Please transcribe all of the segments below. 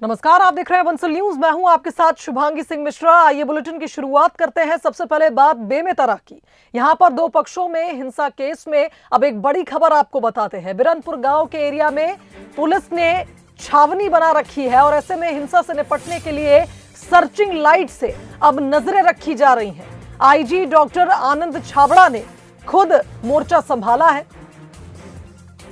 नमस्कार, आप देख रहे हैं बंसल न्यूज। मैं हूं आपके साथ शुभांगी सिंह मिश्रा। आइए बुलेटिन की शुरुआत करते हैं। सबसे पहले बात बेमेतरा की। यहां पर दो पक्षों में हिंसा केस में अब एक बड़ी खबर आपको बताते हैं। बिरनपुर गांव के एरिया में पुलिस ने छावनी बना रखी है और ऐसे में हिंसा से निपटने के लिए सर्चिंग लाइट से अब नजरें रखी जा रही हैं। आईजी डॉक्टर आनंद छाबड़ा ने खुद मोर्चा संभाला है।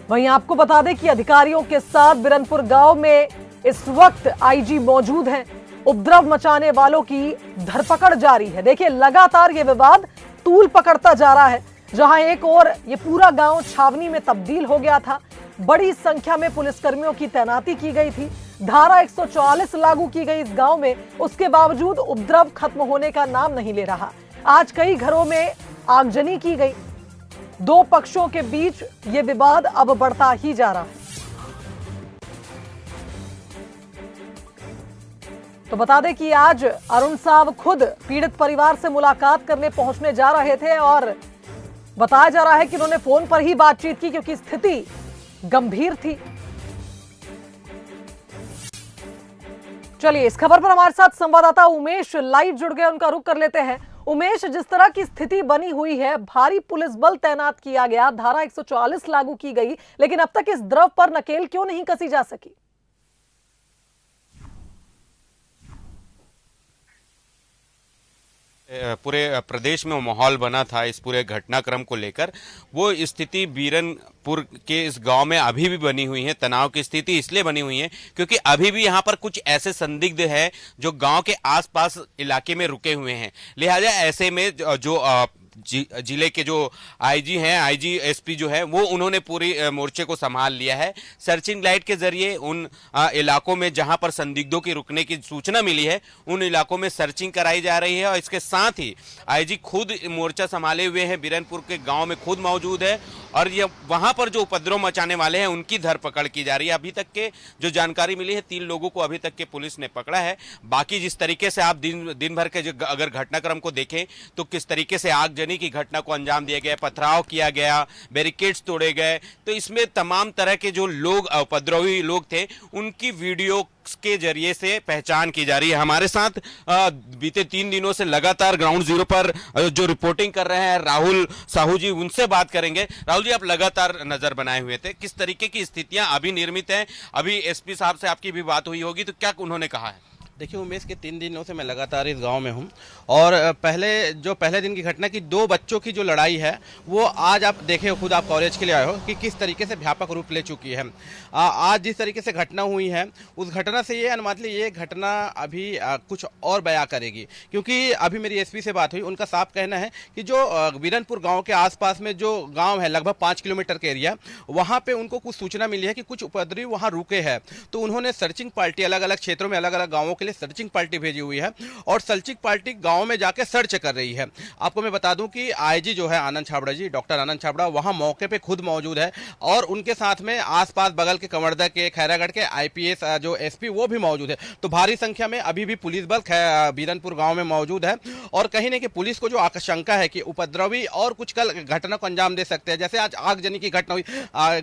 वहीं आपको बता दें कि अधिकारियों के साथ बिरनपुर गांव में इस वक्त आईजी मौजूद हैं। उपद्रव मचाने वालों की धरपकड़ जारी है। देखिए, लगातार ये विवाद तूल पकड़ता जा रहा है। जहां एक और ये पूरा गांव छावनी में तब्दील हो गया था, बड़ी संख्या में पुलिसकर्मियों की तैनाती की गई थी, धारा 144 लागू की गई इस गांव में, उसके बावजूद उपद्रव खत्म होने का नाम नहीं ले रहा। आज कई घरों में आगजनी की गई। दो पक्षों के बीच ये विवाद अब बढ़ता ही जा रहा है। तो बता दें कि आज अरुण साहब खुद पीड़ित परिवार से मुलाकात करने पहुंचने जा रहे थे और बताया जा रहा है कि उन्होंने फोन पर ही बातचीत की क्योंकि स्थिति गंभीर थी। चलिए, इस खबर पर हमारे साथ संवाददाता उमेश लाइव जुड़ गए, उनका रुख कर लेते हैं। उमेश, जिस तरह की स्थिति बनी हुई है, भारी पुलिस बल तैनात किया गया, धारा 144 लागू की गई, लेकिन अब तक इस द्रव पर नकेल क्यों नहीं कसी जा सकी? पूरे प्रदेश में माहौल बना था इस पूरे घटनाक्रम को लेकर। वो स्थिति बीरनपुर के इस गांव में अभी भी बनी हुई है। तनाव की स्थिति इसलिए बनी हुई है क्योंकि अभी भी यहां पर कुछ ऐसे संदिग्ध है जो गांव के आसपास इलाके में रुके हुए हैं। लिहाजा ऐसे में जो जिले के जो आईजी हैं, आईजी एसपी जो है, वो उन्होंने पूरी मोर्चे को संभाल लिया है। सर्चिंग लाइट के जरिए उन इलाकों में जहां पर संदिग्धों की रुकने की सूचना मिली है, उन इलाकों में सर्चिंग कराई जा रही है। और इसके साथ ही आईजी खुद मोर्चा संभाले हुए हैं, बिरनपुर के गांव में खुद मौजूद है और ये वहां पर जो उपद्रव मचाने वाले हैं उनकी धरपकड़ की जा रही है। अभी तक के जो जानकारी मिली है, 3 लोगों को अभी तक के पुलिस ने पकड़ा है। बाकी जिस तरीके से आप दिन भर के अगर घटनाक्रम को देखें तो किस तरीके से आगजनी की घटना को अंजाम दिया गया, पथराव किया गया, बैरिकेड्स तोड़े गए, तो इसमें तमाम तरह के जो लोग उपद्रवी लोग थे उनकी वीडियो के जरिए से पहचान की जा रही है। हमारे साथ बीते 3 दिनों से लगातार ग्राउंड जीरो पर जो रिपोर्टिंग कर रहे हैं राहुल साहू जी, उनसे बात करेंगे। राहुल जी, आप लगातार नजर बनाए हुए थे, किस तरीके की स्थितियां अभी निर्मित हैं? अभी एसपी साहब से आपकी भी बात हुई होगी, तो क्या उन्होंने कहा है? देखिए उमेश, के 3 दिनों से मैं लगातार इस गांव में हूं और पहले दिन की घटना की 2 बच्चों की जो लड़ाई है वो आज आप देखे खुद, आप कवरेज के लिए आए हो कि किस तरीके से व्यापक रूप ले चुकी है। आज जिस तरीके से घटना हुई है, उस घटना से ये अनुमान ली ये घटना अभी कुछ और बयां करेगी, क्योंकि अभी मेरी एसपी से बात हुई, उनका साफ कहना है कि जो बीरनपुर गाँव के आसपास में जो गाँव है, लगभग 5 किलोमीटर के एरिया, वहाँ पर उनको कुछ सूचना मिली है कि कुछ उपद्रवी वहाँ रुके हैं। तो उन्होंने सर्चिंग पार्टी अलग अलग क्षेत्रों में, अलग अलग गाँवों लिए सर्चिंग पार्टी भेजी हुई है और सर्चिंग पार्टी गांव में जाके सर्च कर रही है। आपको मैं बता दूं कि आईजी जो है आनंद छाबड़ा जी, डॉक्टर आनंद छाबड़ा, वहां मौके पे खुद मौजूद है और उनके साथ में आसपास बगल के कंवरदा के, खैरागढ़ के आईपीएस जो एसपी वो भी मौजूद है। तो भारी संख्या में अभी भी पुलिस बल बीरनपुर गाँव में मौजूद है और कहीं न कहीं पुलिस को जो आशंका है कि उपद्रवी और कुछ कल घटना को अंजाम दे सकते हैं। जैसे आज आगजनी की घटना हुई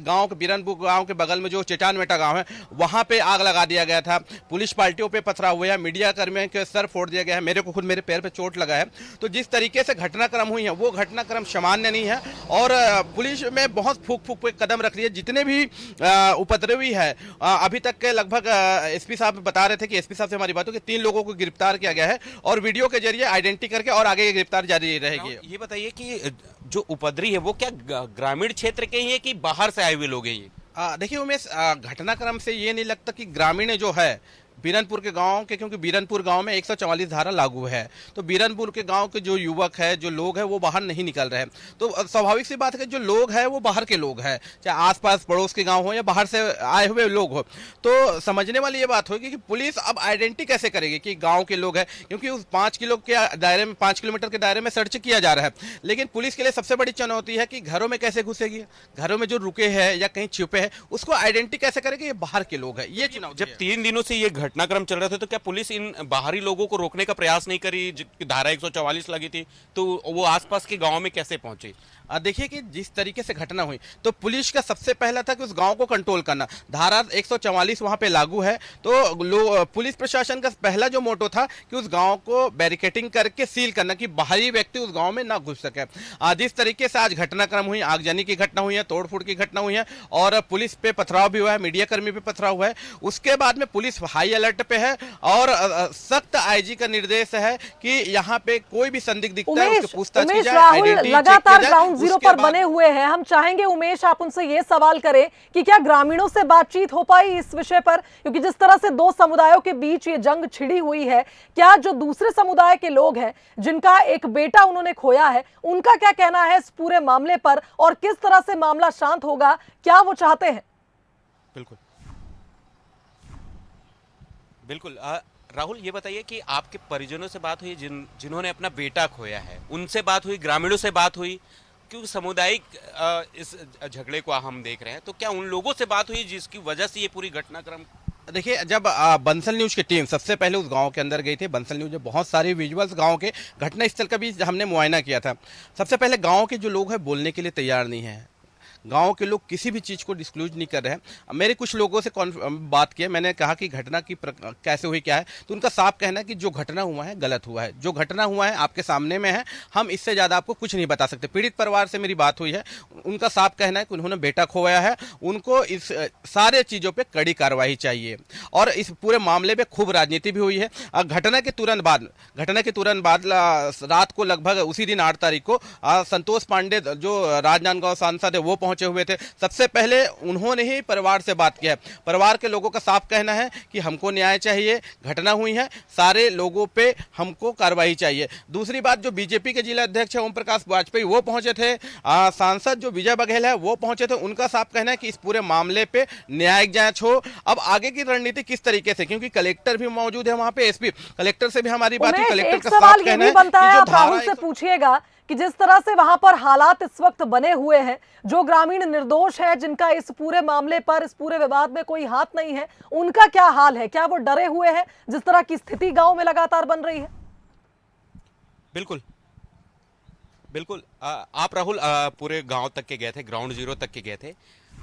गाँव के, बीरनपुर गाँव के बगल में जो चेटानमेटा गाँव है, वहां पे आग लगा दिया गया था, पुलिस पार्टियों पे पथराव हुआ है, मीडिया कर्मियों के सर फोड़ दिया गया है, मेरे को खुद मेरे पैर पे चोट लगा है। तो जिस तरीके से घटनाक्रम हुई है वो घटनाक्रम सामान्य नहीं है और पुलिस में बहुत फूक पे कदम रख रही है। जितने भी उपद्रवी है, अभी तक के लगभग एसपी साहब बता रहे थे कि एसपी साहब से हमारी बात हो कि 3 लोगों को गिरफ्तार किया गया है और वीडियो के जरिए आइडेंटिटी करके और आगे गिरफ्तार जारी रहेगी। ये बताइए कि जो उपद्रवी है वो क्या ग्रामीण क्षेत्र के ही है कि बाहर से आए हुए लोग हैं? ये देखिए उमेश, घटनाक्रम से ये नहीं लगता कि ग्रामीण जो है बीरनपुर के गांव के, क्योंकि बीरनपुर गांव में 144 धारा लागू है, तो बीरनपुर के गांव के जो युवक है, जो लोग हैं, वो बाहर नहीं निकल रहे हैं। तो स्वाभाविक सी बात है कि जो लोग हैं वो बाहर के लोग हैं, चाहे आसपास पड़ोस के गांव हो या बाहर से आए हुए लोग हो। तो समझने वाली ये बात होगी कि पुलिस अब आइडेंटिटी कैसे करेगी कि गाँव के लोग हैं, क्योंकि उस 5 किलोमीटर के दायरे में सर्च किया जा रहा है। लेकिन पुलिस के लिए सबसे बड़ी चुनौती है कि घरों में कैसे घुसेगी, घरों में जो रुके हैं या कहीं छुपे हैं उसको आइडेंटिटी कैसे करेगी, ये बाहर के लोग हैं। ये चुनौती। जब 3 दिनों से ये घटनाक्रम चल रहे थे तो क्या पुलिस इन बाहरी लोगों को रोकने का प्रयास नहीं करी? धारा 144 लगी थी तो वो आसपास के गांव में कैसे पहुंची? देखिए कि जिस तरीके से घटना हुई तो पुलिस का सबसे पहला था कि उस गांव को कंट्रोल करना। धारा 144 वहां पे लागू है, तो पुलिस प्रशासन का पहला जो मोटो था कि उस गांव को बैरिकेटिंग करके सील करना कि बाहरी व्यक्ति उस गांव में ना घुस सके। जिस तरीके से आज घटनाक्रम हुई, आगजनी की घटना हुई है, तोड़फोड़ की घटना हुई है और पुलिस पे पथराव भी हुआ है, मीडिया कर्मी पे पथराव हुआ है, उसके बाद में पुलिस हाई अलर्ट पे है और सख्त आईजी का निर्देश है कि यहाँ पे कोई भी संदिग्ध दिखता है उसकी पूछताछ की जाए, आइडेंटिटी चेक किया लगातार जाए। ग्राउंड जीरो पर बने हुए हैं। हम चाहेंगे उमेश आप उनसे ये सवाल करें कि क्या ग्रामीणों से बातचीत हो पाई इस विषय पर, क्योंकि जिस तरह से दो समुदायों के बीच ये जंग छिड़ी हुई है, क्या जो दूसरे समुदाय के लोग हैं जिनका एक बेटा उन्होंने खोया है, उनका क्या कहना है इस पूरे मामले पर और किस तरह से मामला शांत होगा, क्या वो चाहते हैं? बिल्कुल बिल्कुल। राहुल, ये बताइए कि आपके परिजनों से बात हुई जिन्होंने अपना बेटा खोया है, उनसे बात हुई, ग्रामीणों से बात हुई? क्योंकि सामुदायिक इस झगड़े को हम देख रहे हैं, तो क्या उन लोगों से बात हुई जिसकी वजह से ये पूरी घटनाक्रम? देखिए, जब बंसल न्यूज की टीम सबसे पहले उस गांव के अंदर गई थी, बंसल न्यूज में बहुत सारे विजुअल्स गांव के घटनास्थल का भी हमने मुआयना किया था। सबसे पहले गांव के जो लोग हैं बोलने के लिए तैयार नहीं है। गांव के लोग किसी भी चीज़ को डिस्क्लोज नहीं कर रहे हैं। मेरे कुछ लोगों से बात की, मैंने कहा कि घटना की कैसे हुई, क्या है, तो उनका साफ कहना है कि जो घटना हुआ है गलत हुआ है, जो घटना हुआ है आपके सामने में है, हम इससे ज़्यादा आपको कुछ नहीं बता सकते। पीड़ित परिवार से मेरी बात हुई है, उनका साफ कहना है कि उन्होंने बेटा खोया है, उनको इस सारे चीज़ों पर कड़ी कार्रवाई चाहिए और इस पूरे मामले में खूब राजनीति भी हुई है। घटना के तुरंत बाद रात को लगभग उसी दिन 8 तारीख को संतोष पांडे जो राजनांदगांव सांसद है वो पहुंचे हुए थे। सबसे पहले उन्होंने ही परिवार से बात किया है। परिवार के लोगों का साफ कहना है कि हमको न्याय चाहिए, घटना हुई है, सारे लोगों पे हमको कार्रवाई चाहिए। दूसरी बात, जो बीजेपी के जिला अध्यक्ष है ओम प्रकाश वाजपेयी वो पहुंचे थे, सांसद जो विजय बघेल है वो पहुंचे थे, उनका साफ कहना है कि इस पूरे मामले पे न्यायिक जांच हो। अब आगे की रणनीति किस तरीके से, क्योंकि कलेक्टर भी मौजूद है वहां पे, एसपी कलेक्टर से भी हमारी बात हुई, कलेक्टर का साफ कहना है बनता है, आप राहुल से पूछिएगा कि जिस तरह से वहां पर हालात इस वक्त बने हुए हैं, जो ग्रामीण निर्दोष है, जिनका इस पूरे मामले पर, इस पूरे विवाद में कोई हाथ नहीं है, उनका क्या हाल है? क्या वो डरे हुए हैं जिस तरह की स्थिति गांव में लगातार बन रही है? बिल्कुल बिल्कुल। आप राहुल पूरे गांव तक के गए थे, ग्राउंड जीरो तक के गए थे,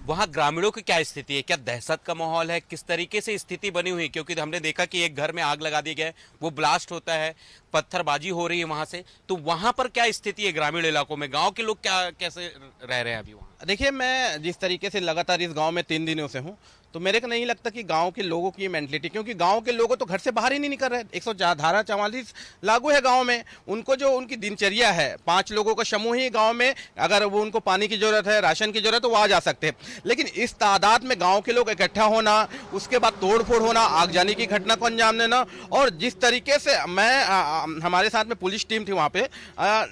वहां ग्रामीणों की क्या स्थिति है? क्या दहशत का माहौल है? किस तरीके से स्थिति बनी हुई? क्योंकि हमने देखा कि एक घर में आग लगा दी गई, वो ब्लास्ट होता है, पत्थरबाजी हो रही है वहां से, तो वहां पर क्या स्थिति है ग्रामीण इलाकों में? गांव के लोग क्या कैसे रह रहे हैं अभी वहां? देखिए, मैं जिस तरीके से लगातार इस गांव में 3 दिनों से हूं, तो मेरे को नहीं लगता कि गांव के लोगों की मेंटलिटी, क्योंकि गांव के लोगों तो घर से बाहर ही नहीं निकल रहे। 104 धारा 44 लागू है गांव में, उनको जो उनकी दिनचर्या है, 5 लोगों का समूह ही गांव में, अगर वो उनको पानी की जरूरत है, राशन की जरूरत है, वो आ जा सकते हैं। लेकिन इस तादाद में गांव के लोग इकट्ठा होना, उसके बाद तोड़फोड़ होना, आगजनी की घटना को अंजाम देना, और जिस तरीके से हमारे साथ में पुलिस टीम थी वहां पे,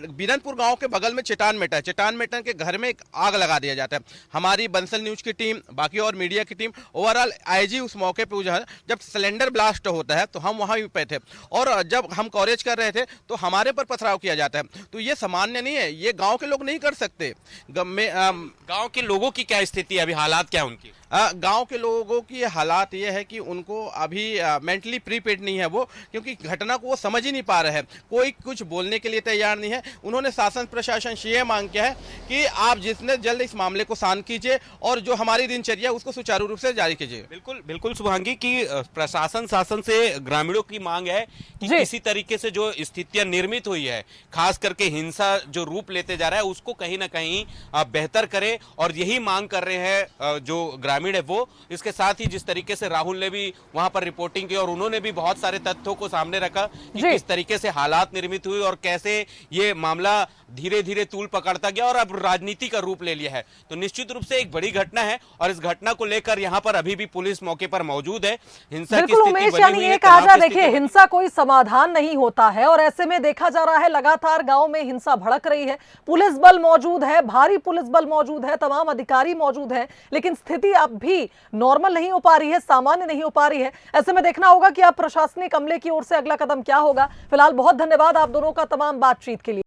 बीरनपुर गांव के बगल में चट्टान मेटन के घर में एक आग लगा दिया जाता है। हमारी बंसल न्यूज की टीम, बाकी और मीडिया की टीम, ओवरऑल आईजी उस मौके पे जो है, जब सिलेंडर ब्लास्ट होता है तो हम वहां पे थे, और जब हम कवरेज कर रहे थे तो हमारे पर पथराव किया जाता है। तो ये सामान्य नहीं है, ये गांव के लोग नहीं कर सकते। गांव के लोगों की क्या स्थिति है अभी, हालात क्या है उनकी? गांव के लोगों की हालात ये है कि उनको अभी मेंटली प्रीपेड नहीं है वो, क्योंकि घटना को वो समझ ही नहीं पा रहे हैं, कोई कुछ बोलने के लिए तैयार नहीं है। उन्होंने शासन प्रशासन से ये मांग किया है कि आप जितने जल्द इस मामले को शांत कीजिए और जो हमारी दिनचर्या उसको सुचारू रूप से जारी कीजिए। बिल्कुल बिल्कुल शुभांगी की प्रशासन शासन से ग्रामीणों की मांग है कि किसी तरीके से जो स्थितियां निर्मित हुई है, खास करके हिंसा जो रूप लेते जा रहा है, उसको कहीं ना कहीं बेहतर करे, और यही मांग कर रहे हैं जो ग्रामीण है वो। इसके साथ ही जिस तरीके से राहुल ने भी वहां पर रिपोर्टिंग की और उन्होंने भी बहुत सारे तथ्यों को सामने रखा कि किस तरीके से हालात निर्मित हुए और कैसे ये मामला धीरे धीरे तूल पकड़ता गया और अब राजनीति का रूप ले लिया है। तो निश्चित रूप से एक बड़ी घटना है, और इस घटना को लेकर यहाँ पर अभी भी पुलिस मौके पर मौजूद है। हिंसा की स्थिति बनी हुई है। कहा जाए, देखिए, हिंसा कोई समाधान नहीं होता है, और ऐसे में देखा जा रहा है लगातार गांव में हिंसा भड़क रही है। पुलिस बल मौजूद है, भारी पुलिस बल मौजूद है, तमाम अधिकारी मौजूद है, लेकिन स्थिति अब भी नॉर्मल नहीं हो पा रही है, सामान्य नहीं हो पा रही है। ऐसे में देखना होगा कि अब प्रशासनिक अमले की ओर से अगला कदम क्या होगा। फिलहाल बहुत धन्यवाद आप दोनों का तमाम बातचीत के लिए।